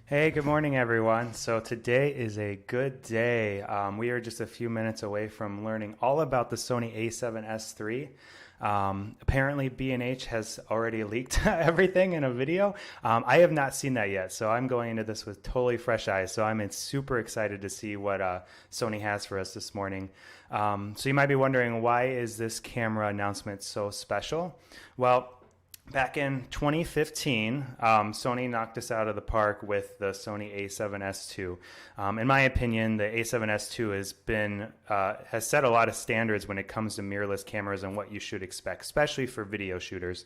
Hey, good morning, everyone. So today is a good day. We are just a few minutes away from learning all about the Sony a7S III. Apparently, B&H has already leaked everything in a video. I have not seen that yet, so I'm going into this with totally fresh eyes. So I'm super excited to see what Sony has for us this morning. So you might be wondering, why is this camera announcement so special? Well, back in 2015, Sony knocked us out of the park with the Sony a7S II. In my opinion, the a7S II has set a lot of standards when it comes to mirrorless cameras and what you should expect, especially for video shooters.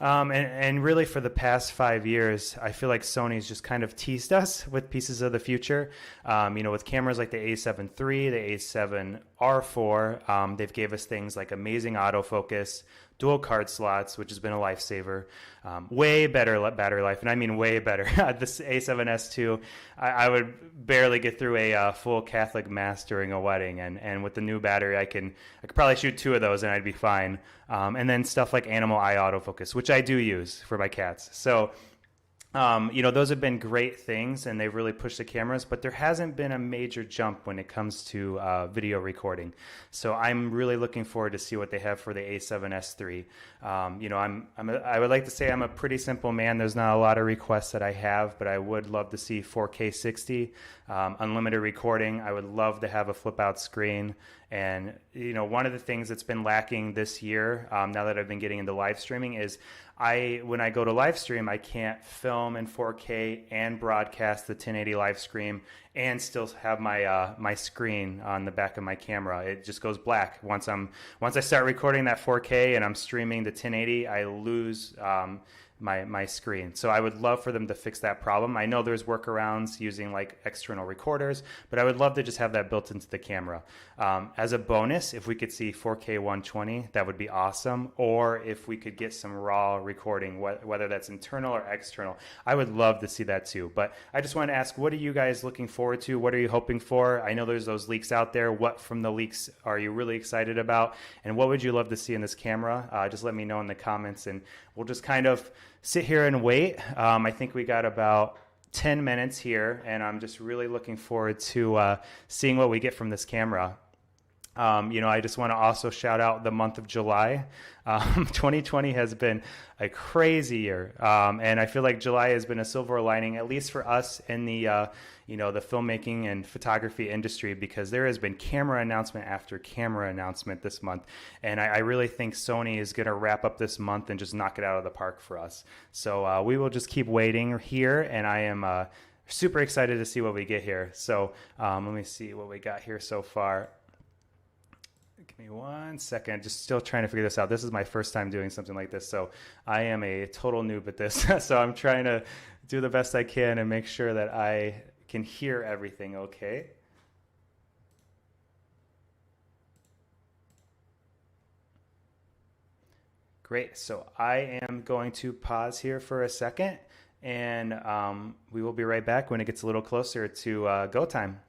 And really for the past 5 years, I feel like Sony's just kind of teased us with pieces of the future. With cameras like the a7 III, the a7 R4, they've gave us things like amazing autofocus, dual card slots, which has been a lifesaver, way better battery life, and I mean way better. This a7S II, I would barely get through a full Catholic mass during a wedding, and with the new battery, I could probably shoot 2 of those and I'd be fine. And then stuff like animal eye autofocus, which I do use for my cats. So those have been great things, and they've really pushed the cameras, but there hasn't been a major jump when it comes to video recording. So I'm really looking forward to see what they have for the a7S III. I would like to say I'm a pretty simple man. There's not a lot of requests that I have, but I would love to see 4K 60, unlimited recording. I would love to have a flip out screen. And, one of the things that's been lacking this year, now that I've been getting into live streaming, is when I go to live stream, I can't film in 4K and broadcast the 1080 live stream and still have my screen on the back of my camera. It just goes black. Once I start recording that 4K and I'm streaming the 1080, I lose my screen. So I would love for them to fix that problem. I know there's workarounds using like external recorders, but I would love to just have that built into the camera. As a bonus, if we could see 4K 120, that would be awesome. Or if we could get some raw recording, whether that's internal or external, I would love to see that too. But I just want to ask, what are you guys looking forward to? What are you hoping for? I know there's those leaks out there. What from the leaks are you really excited about? And what would you love to see in this camera? Just let me know in the comments, and we'll just kind of sit here and wait. I think we got about 10 minutes here, and I'm just really looking forward to seeing what we get from this camera. I just want to also shout out the month of July. 2020 has been a crazy year, and I feel like July has been a silver lining, at least for us in the the filmmaking and photography industry, because there has been camera announcement after camera announcement this month, and I really think Sony is going to wrap up this month and just knock it out of the park for us. So we will just keep waiting here, and I am super excited to see what we get here. So let me see what we got here so far. Give me 1 second. Just still trying to figure this out. This is my first time doing something like this, so I am a total noob at this. So I'm trying to do the best I can and make sure that I can hear everything okay. Great. So I am going to pause here for a second, and we will be right back when it gets a little closer to go time.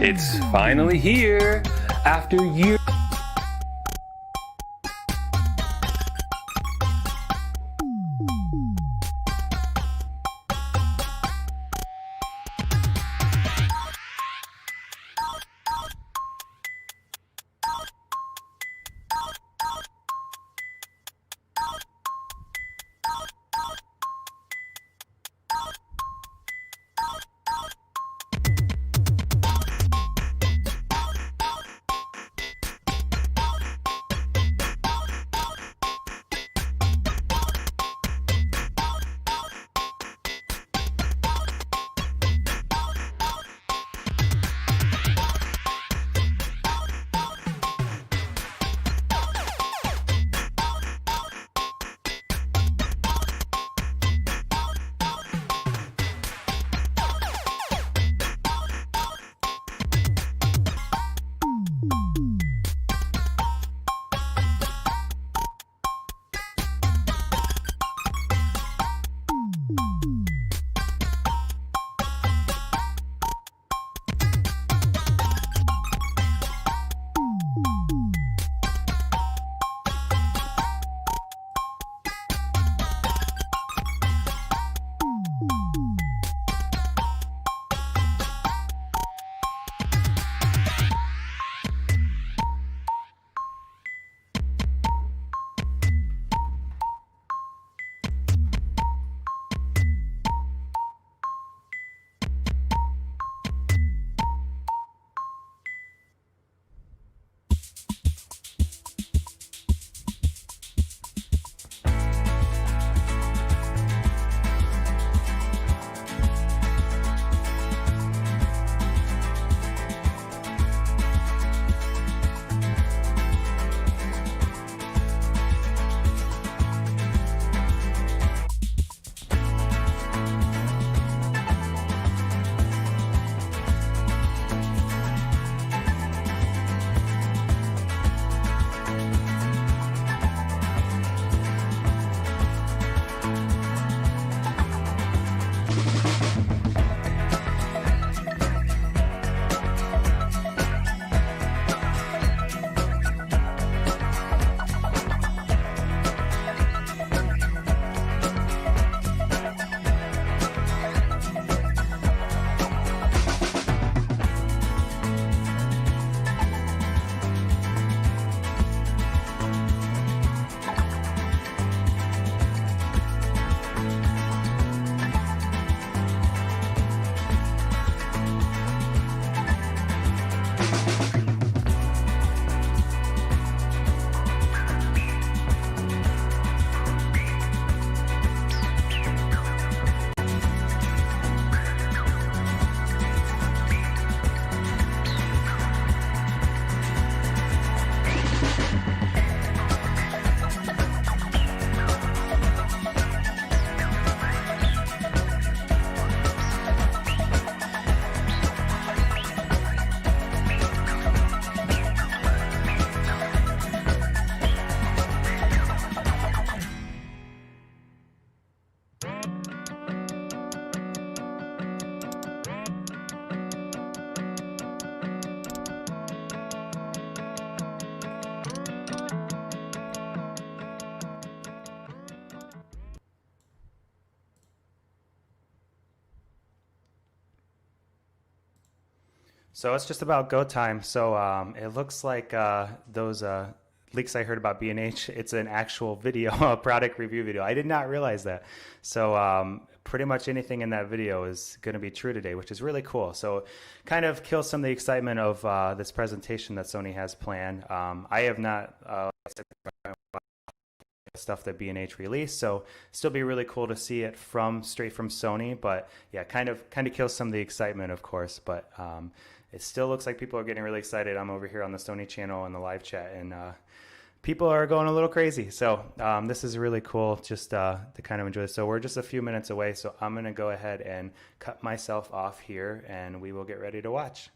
It's finally here after years. So it's just about go time. So it looks like those leaks I heard about B&H, it's an actual video, a product review video. I did not realize that. So pretty much anything in that video is going to be true today, which is really cool. So kind of kills some of the excitement of this presentation that Sony has planned. I have not stuff that B&H released, so still be really cool to see it straight from Sony. But yeah, kind of kills some of the excitement, of course. But it still looks like people are getting really excited. I'm over here on the Sony channel in the live chat, and people are going a little crazy. So this is really cool just to kind of enjoy this. So we're just a few minutes away, so I'm going to go ahead and cut myself off here, and we will get ready to watch.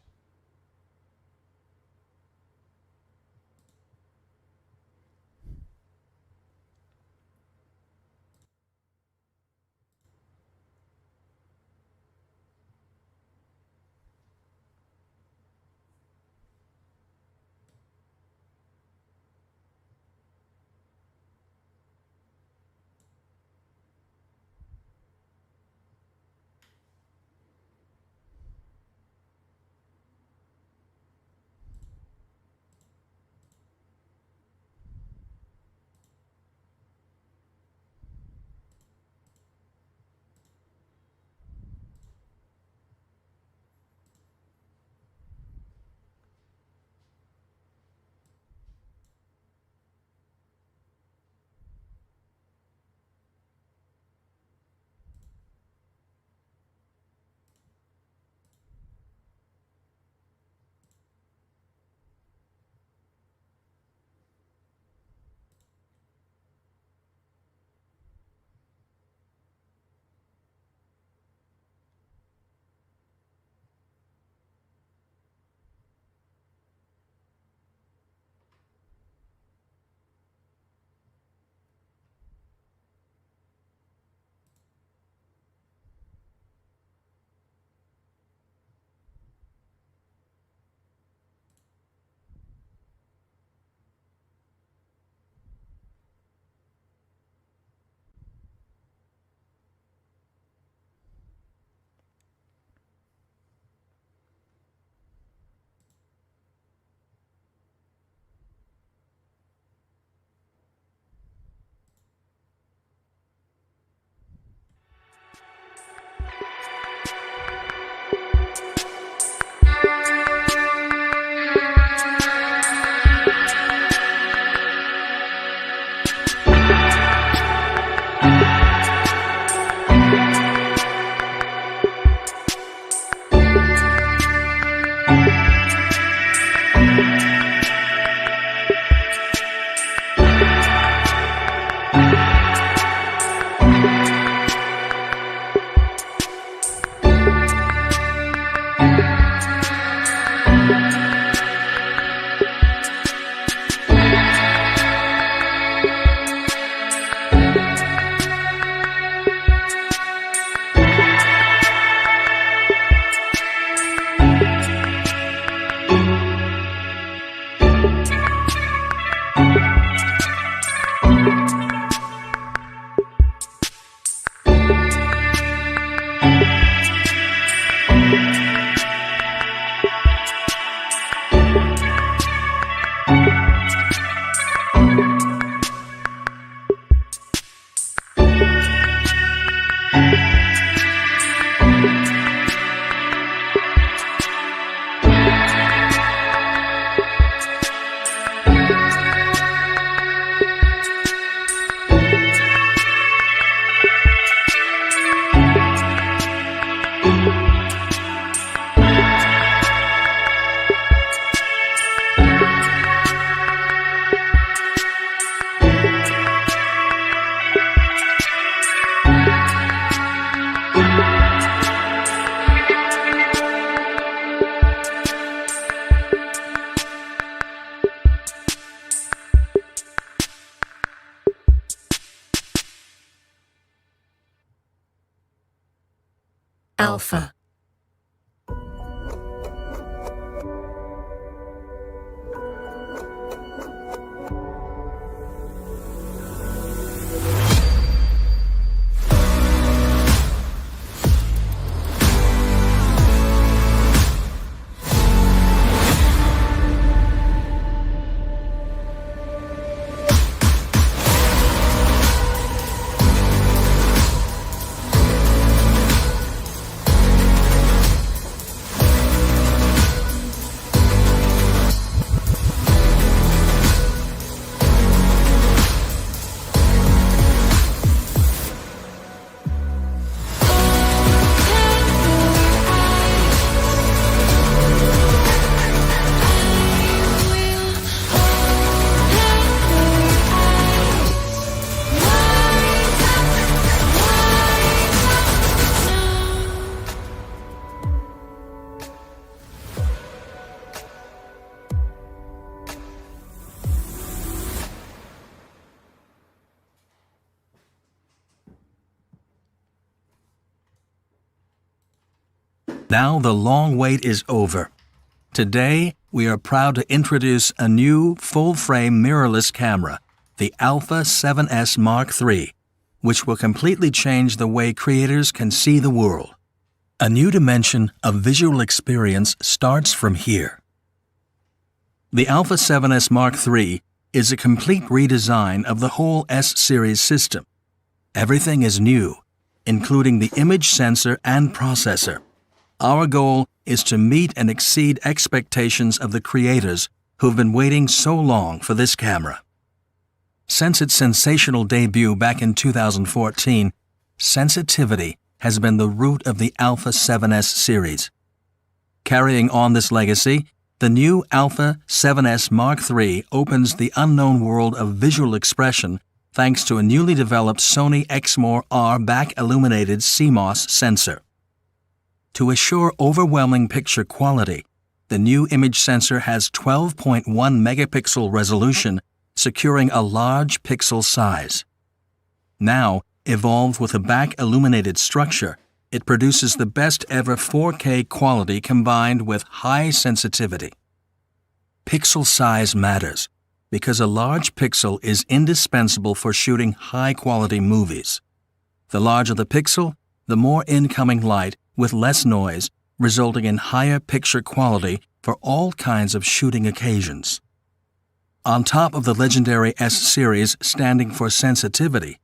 Alpha. Now the long wait is over. Today, we are proud to introduce a new full-frame mirrorless camera, the Alpha 7S Mark III, which will completely change the way creators can see the world. A new dimension of visual experience starts from here. The Alpha 7S Mark III is a complete redesign of the whole S-series system. Everything is new, including the image sensor and processor. Our goal is to meet and exceed expectations of the creators who've been waiting so long for this camera. Since its sensational debut back in 2014, sensitivity has been the root of the Alpha 7S series. Carrying on this legacy, the new Alpha 7S Mark III opens the unknown world of visual expression thanks to a newly developed Sony Exmor R back-illuminated CMOS sensor. To assure overwhelming picture quality, the new image sensor has 12.1 megapixel resolution, securing a large pixel size. Now, evolved with a back-illuminated structure, it produces the best ever 4K quality combined with high sensitivity. Pixel size matters because a large pixel is indispensable for shooting high-quality movies. The larger the pixel, the more incoming light with less noise, resulting in higher picture quality for all kinds of shooting occasions. On top of the legendary S-series standing for sensitivity,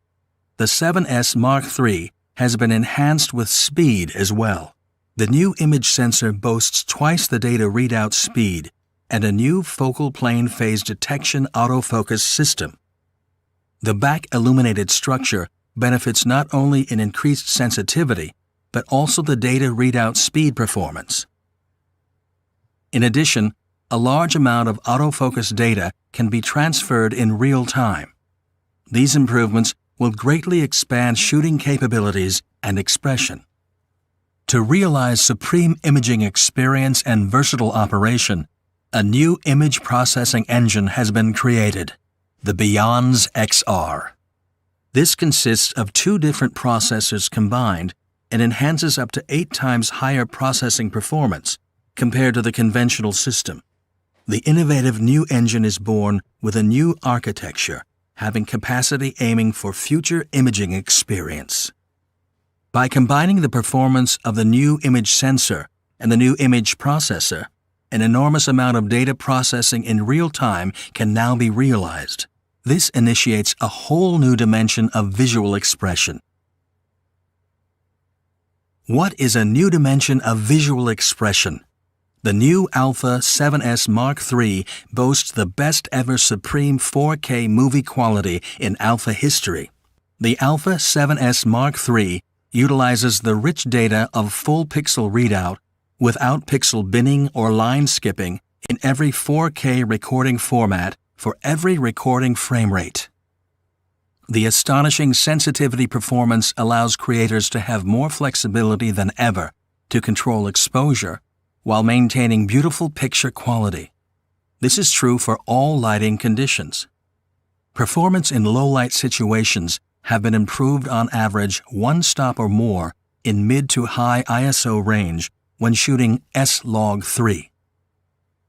the 7S Mark III has been enhanced with speed as well. The new image sensor boasts twice the data readout speed and a new focal plane phase detection autofocus system. The back-illuminated structure benefits not only in increased sensitivity, but also the data readout speed performance. In addition, a large amount of autofocus data can be transferred in real time. These improvements will greatly expand shooting capabilities and expression. To realize supreme imaging experience and versatile operation, a new image processing engine has been created, the BIONZ XR. This consists of two different processors combined and enhances up to 8 times higher processing performance compared to the conventional system. The innovative new engine is born with a new architecture, having capacity aiming for future imaging experience. By combining the performance of the new image sensor and the new image processor, an enormous amount of data processing in real time can now be realized. This initiates a whole new dimension of visual expression. What is a new dimension of visual expression? The new Alpha 7S Mark III boasts the best ever supreme 4K movie quality in Alpha history. The Alpha 7S Mark III utilizes the rich data of full pixel readout without pixel binning or line skipping in every 4K recording format for every recording frame rate. The astonishing sensitivity performance allows creators to have more flexibility than ever to control exposure while maintaining beautiful picture quality. This is true for all lighting conditions. Performance in low-light situations have been improved on average 1 stop or more in mid to high ISO range when shooting S-Log3.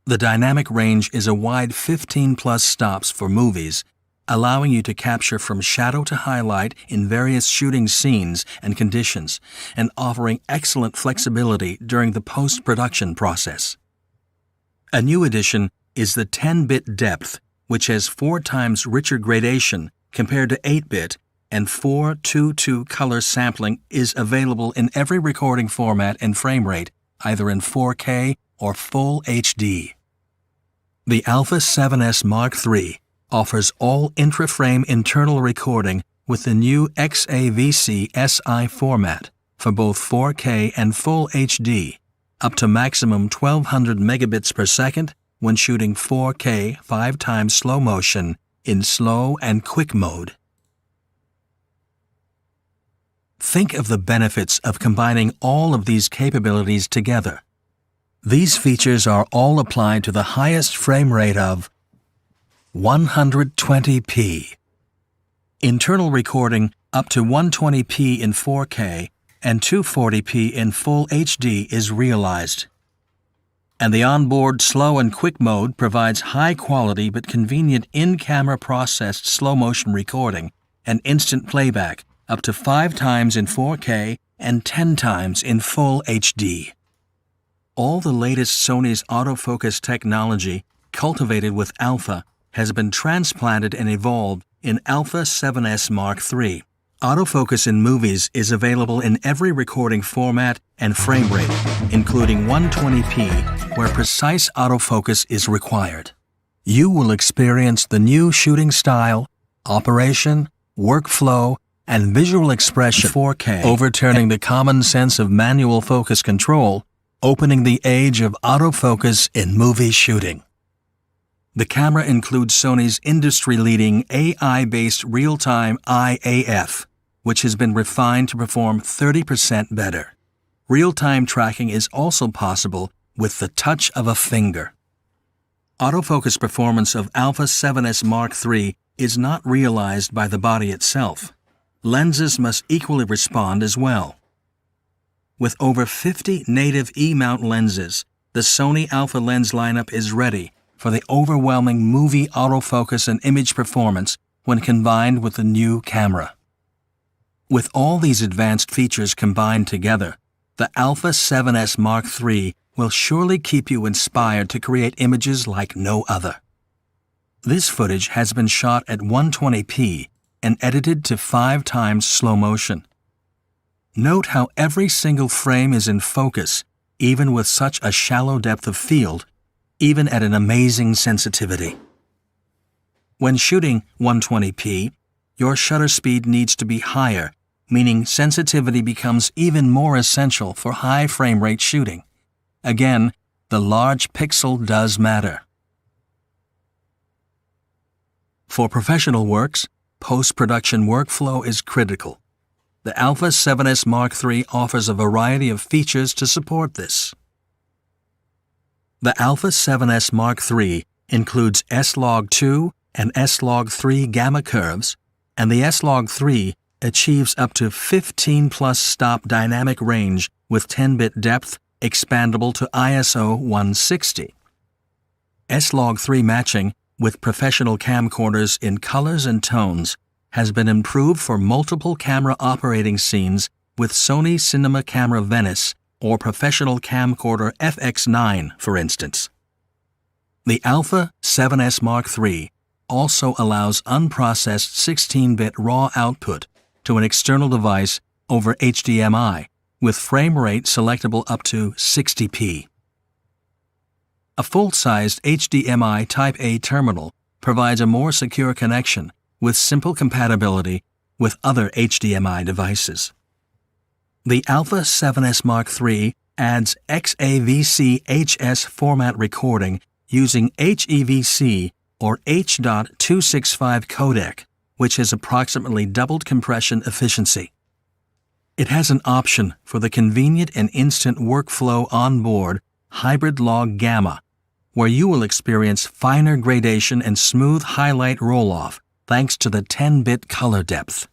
The dynamic range is a wide 15+ stops for movies, allowing you to capture from shadow to highlight in various shooting scenes and conditions, and offering excellent flexibility during the post-production process. A new addition is the 10-bit depth, which has 4 times richer gradation compared to 8-bit, and 4:2:2 color sampling is available in every recording format and frame rate, either in 4K or Full HD. The Alpha 7S Mark III offers all intra-frame internal recording with the new XAVC SI format for both 4K and Full HD, up to maximum 1200 megabits per second when shooting 4K 5 times slow motion in slow and quick mode. Think of the benefits of combining all of these capabilities together. These features are all applied to the highest frame rate of 120p. Internal recording up to 120p in 4K and 240p in Full HD is realized. And the onboard slow and quick mode provides high quality but convenient in-camera processed slow motion recording and instant playback up to 5 times in 4K and 10 times in Full HD. All the latest Sony's autofocus technology, cultivated with Alpha, has been transplanted and evolved in Alpha 7S Mark III. Autofocus in movies is available in every recording format and frame rate, including 120p, where precise autofocus is required. You will experience the new shooting style, operation, workflow, and visual expression 4K, overturning the common sense of manual focus control, opening the age of autofocus in movie shooting. The camera includes Sony's industry-leading AI-based real-time IAF, which has been refined to perform 30% better. Real-time tracking is also possible with the touch of a finger. Autofocus performance of Alpha 7S Mark III is not realized by the body itself. Lenses must equally respond as well. With over 50 native E-mount lenses, the Sony Alpha lens lineup is ready for the overwhelming movie autofocus and image performance when combined with the new camera. With all these advanced features combined together, the Alpha 7S Mark III will surely keep you inspired to create images like no other. This footage has been shot at 120p and edited to 5 times slow motion. Note how every single frame is in focus, even with such a shallow depth of field, even at an amazing sensitivity. When shooting 120p, your shutter speed needs to be higher, meaning sensitivity becomes even more essential for high frame rate shooting. Again, the large pixel does matter. For professional works, post-production workflow is critical. The Alpha 7S Mark III offers a variety of features to support this. The Alpha 7S Mark III includes S-Log2 and S-Log3 gamma curves, and the S-Log3 achieves up to 15+ stop dynamic range with 10-bit depth expandable to ISO 160. S-Log3 matching with professional camcorders in colors and tones has been improved for multiple camera operating scenes with Sony Cinema Camera Venice or Professional Camcorder FX9, for instance. The Alpha 7S Mark III also allows unprocessed 16-bit RAW output to an external device over HDMI, with frame rate selectable up to 60p. A full-sized HDMI Type A terminal provides a more secure connection with simple compatibility with other HDMI devices. The Alpha 7S Mark III adds XAVC HS format recording using HEVC or H.265 codec, which has approximately doubled compression efficiency. It has an option for the convenient and instant workflow onboard hybrid log gamma, where you will experience finer gradation and smooth highlight roll-off thanks to the 10-bit color depth.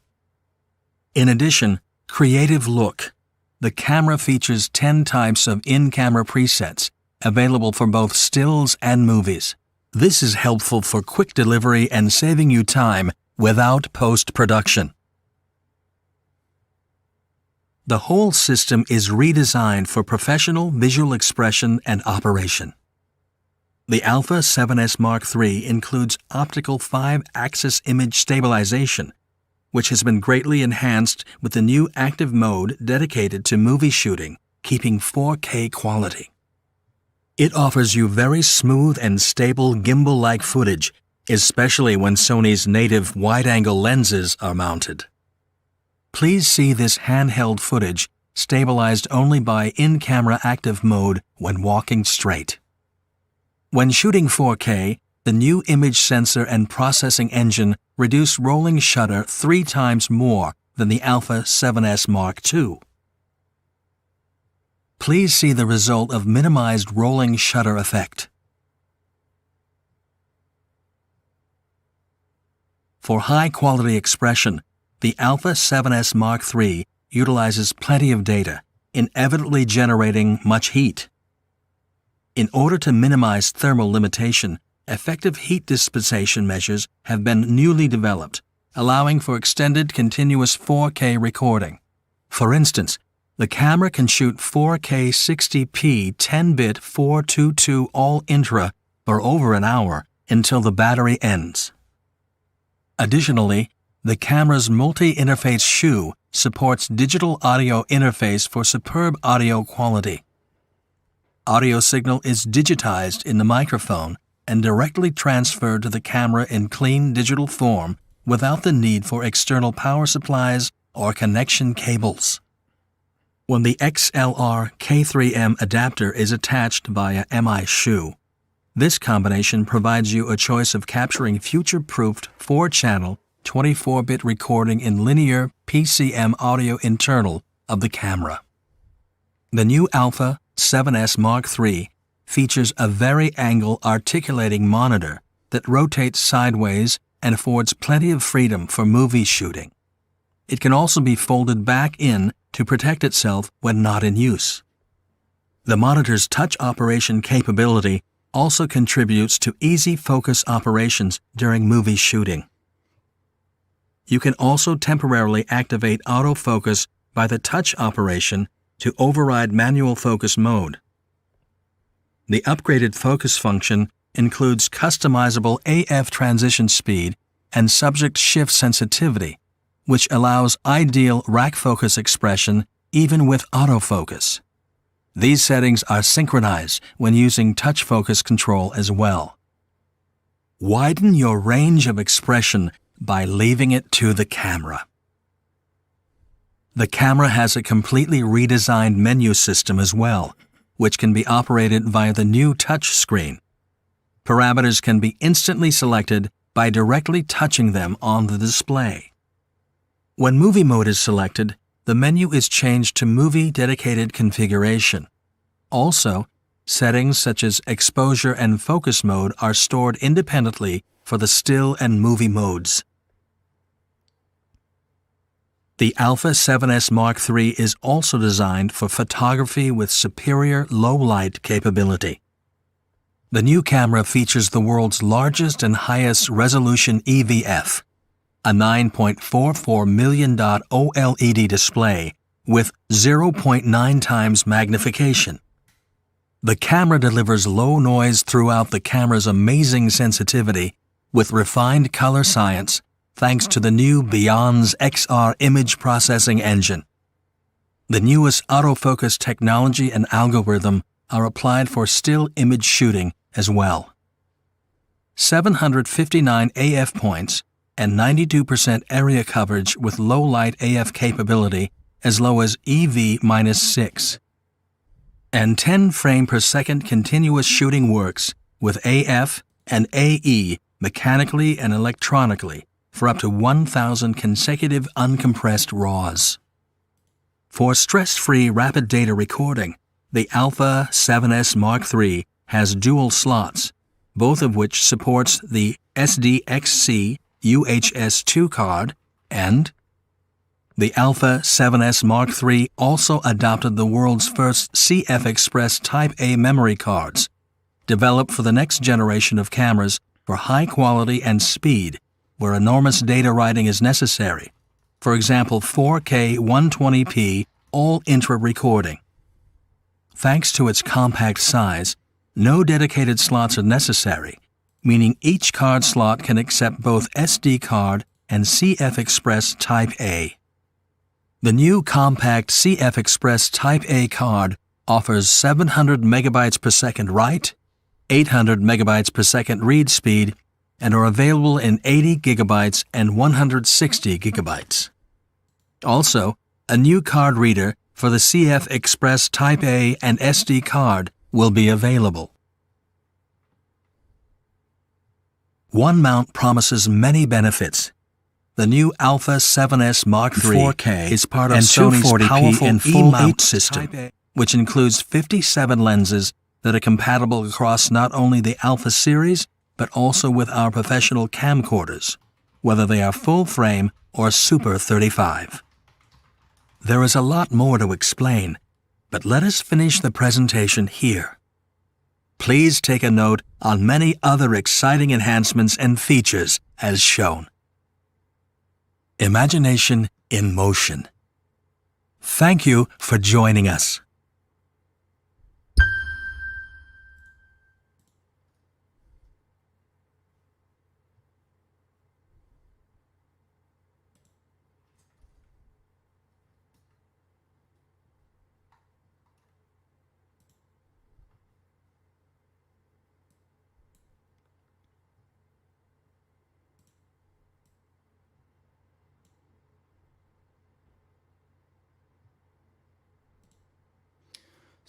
In addition, Creative Look, the camera features 10 types of in-camera presets, available for both stills and movies. This is helpful for quick delivery and saving you time without post-production. The whole system is redesigned for professional visual expression and operation. The Alpha 7S Mark III includes optical 5-axis image stabilization, which has been greatly enhanced with the new active mode dedicated to movie shooting, keeping 4K quality. It offers you very smooth and stable gimbal-like footage, especially when Sony's native wide-angle lenses are mounted. Please see this handheld footage stabilized only by in-camera active mode when walking straight. When shooting 4K, the new image sensor and processing engine reduce rolling shutter 3 times more than the Alpha 7S Mark II. Please see the result of minimized rolling shutter effect. For high-quality expression, the Alpha 7S Mark III utilizes plenty of data, inevitably generating much heat. In order to minimize thermal limitation, effective heat dispensation measures have been newly developed, allowing for extended continuous 4K recording. For instance, the camera can shoot 4K 60p 10-bit 422 all-intra for over an hour until the battery ends. Additionally, the camera's multi-interface shoe supports digital audio interface for superb audio quality. Audio signal is digitized in the microphone and directly transferred to the camera in clean digital form without the need for external power supplies or connection cables. When the XLR K3M adapter is attached via MI shoe, this combination provides you a choice of capturing future-proofed 4-channel 24-bit recording in linear PCM audio internal of the camera. The new Alpha 7S Mark III features a vari-angle articulating monitor that rotates sideways and affords plenty of freedom for movie shooting. It can also be folded back in to protect itself when not in use. The monitor's touch operation capability also contributes to easy focus operations during movie shooting. You can also temporarily activate autofocus by the touch operation to override manual focus mode. The upgraded focus function includes customizable AF transition speed and subject shift sensitivity, which allows ideal rack focus expression even with autofocus. These settings are synchronized when using touch focus control as well. Widen your range of expression by leaving it to the camera. The camera has a completely redesigned menu system as well, which can be operated via the new touch screen. Parameters can be instantly selected by directly touching them on the display. When movie mode is selected, the menu is changed to movie-dedicated configuration. Also, settings such as exposure and focus mode are stored independently for the still and movie modes. The Alpha 7S Mark III is also designed for photography with superior low-light capability. The new camera features the world's largest and highest resolution EVF, a 9.44 million dot OLED display with 0.9 times magnification. The camera delivers low noise throughout the camera's amazing sensitivity with refined color science thanks to the new BIONZ XR image processing engine. The newest autofocus technology and algorithm are applied for still image shooting as well. 759 AF points and 92% area coverage with low light AF capability as low as EV-6. And 10 frame per second continuous shooting works with AF and AE mechanically and electronically for up to 1,000 consecutive uncompressed RAWs. For stress-free rapid data recording, the Alpha 7S Mark III has dual slots, both of which supports the SDXC UHS-2 card and The Alpha 7S Mark III also adopted the world's first CF Express Type A memory cards, developed for the next generation of cameras for high quality and speed where enormous data writing is necessary. For example, 4K 120p all intra-recording. Thanks to its compact size, no dedicated slots are necessary, meaning each card slot can accept both SD card and CF Express Type A. The new compact CF Express Type A card offers 700 megabytes per second write, 800 megabytes per second read speed, and are available in 80 gigabytes and 160 gigabytes. Also, a new card reader for the CF Express Type A and SD card will be available. One mount promises many benefits. The new Alpha 7S Mark III 4K is part of Sony's powerful E-mount system, which includes 57 lenses that are compatible across not only the Alpha series, but also with our professional camcorders, whether they are full frame or Super 35. There is a lot more to explain, but let us finish the presentation here. Please take a note on many other exciting enhancements and features as shown. Imagination in motion. Thank you for joining us.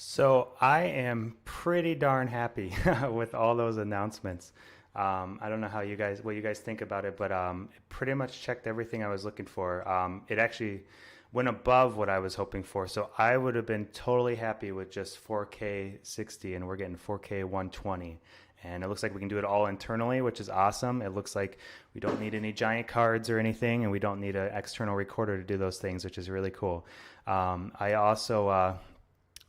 So I am pretty darn happy with all those announcements. I don't know what you guys think about it, but it pretty much checked everything I was looking for. It actually went above what I was hoping for. So I would have been totally happy with just 4K 60, and we're getting 4K 120. And it looks like we can do it all internally, which is awesome. It looks like we don't need any giant cards or anything, and we don't need an external recorder to do those things, which is really cool. I also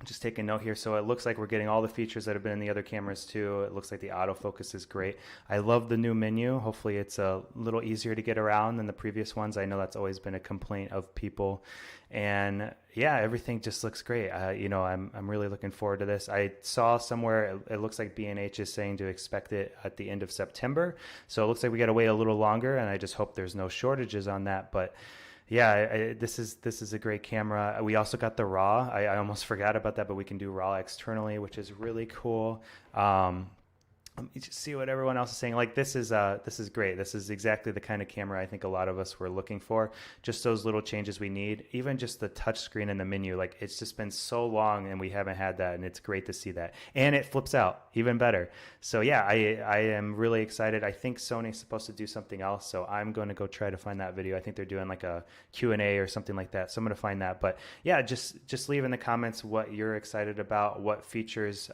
just take a note here. So it looks like we're getting all the features that have been in the other cameras too. It looks like the autofocus is great. I love the new menu. Hopefully it's a little easier to get around than the previous ones. I know that's always been a complaint of people. And yeah, everything just looks great. I'm really looking forward to this. I saw somewhere it looks like B&H is saying to expect it at the end of September. So it looks like we got to wait a little longer, and I just hope there's no shortages on that. But yeah, this is a great camera. We also got the RAW. I almost forgot about that, but we can do RAW externally, which is really cool. Let me just see what everyone else is saying. Like, this is great. This is exactly the kind of camera I think a lot of us were looking for. Just those little changes we need. Even just the touch screen in the menu. Like, it's just been so long and we haven't had that, and it's great to see that. And it flips out, even better. So yeah, I am really excited. I think Sony's supposed to do something else, so I'm going to go try to find that video. I think they're doing like a Q&A or something like that. So I'm going to find that. But yeah, just leave in the comments what you're excited about, what features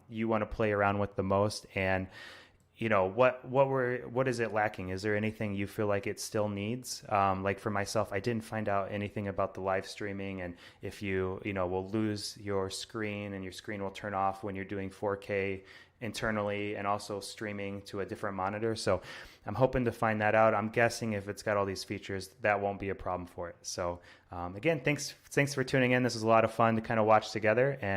you want to play around with the most, and what is it lacking? Is there anything you feel like it still needs? Like for myself, I didn't find out anything about the live streaming, and if you will lose your screen and your screen will turn off when you're doing 4K internally and also streaming to a different monitor. So I'm hoping to find that out. I'm guessing if it's got all these features, that won't be a problem for it. So again, thanks for tuning in. This was a lot of fun to kind of watch together, and